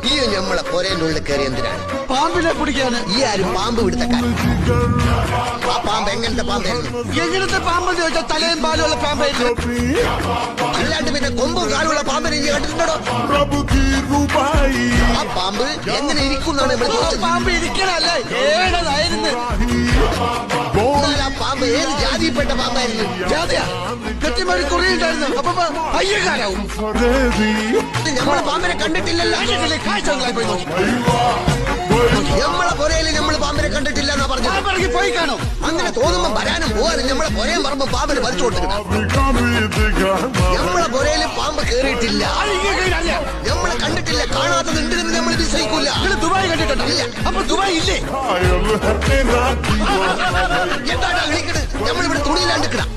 ഈ നമ്മളെ പൊരേന്റെ ഉള്ളിൽ കയറി എന്തിനാണ്? പാമ്പിനെ പിടിക്കാന്. ഈ ആരും പാമ്പ് പിടുത്തക്കാരൻ. ആ പാമ്പ് എങ്ങനത്തെ പാമ്പായിരുന്നു? എങ്ങനത്തെ പാമ്പെന്ന് ചോദിച്ചാൽ തലയും പാലുള്ള പാമ്പായിരുന്നു. അല്ലാണ്ട് പിന്നെ കൊമ്പും കാലുള്ള പാമ്പിനെ നീ കണ്ടിട്ടുണ്ടോ? ആ പാമ്പ് എങ്ങനെ ഇരിക്കുന്നാണ് നമ്മൾ ചോദിച്ചത്. പാമ്പ് ഇരിക്കണല്ലേ, ഏഴതായിരുന്നു. ആ പാമ്പ് ഏത് ജാതിയിൽപ്പെട്ട പാമ്പായിരുന്നു? ജാതിയാ കെട്ടിമാരി കുറിയുണ്ടായിരുന്നു. അപ്പൊ അയ്യക്കാരാവും. നമ്മളെ പാമ്പിനെ കണ്ടിട്ടില്ലല്ലോ. കാഴ്ചകളായി പോയി നോക്കി. നമ്മളെ പൊരയിൽ നമ്മൾ പാമ്പിനെ കണ്ടിട്ടില്ല എന്നാ പറഞ്ഞു. പോയി കാണും. അങ്ങനെ തോന്നുമ്പോ വരാനും പോകാനും നമ്മളെ പൊരയും പറമ്പ് പാമ്പിന് വലിച്ചു കൊടുത്തിട്ടുണ്ട്. നമ്മളെ പൊരയിൽ പാമ്പ് കേറിയിട്ടില്ല. നമ്മളെ കണ്ടിട്ടില്ല. കാണാത്തത് ഉണ്ടെന്ന് നമ്മൾ വിശ്വസിക്കൂല. ദുബായ് കണ്ടിട്ടില്ല. അപ്പൊ ദുബായ് ഇല്ലേ? എന്താണ് വിളിക്കണത്? നമ്മളിവിടെ തുണിയിലാണ്ടിക്കണം.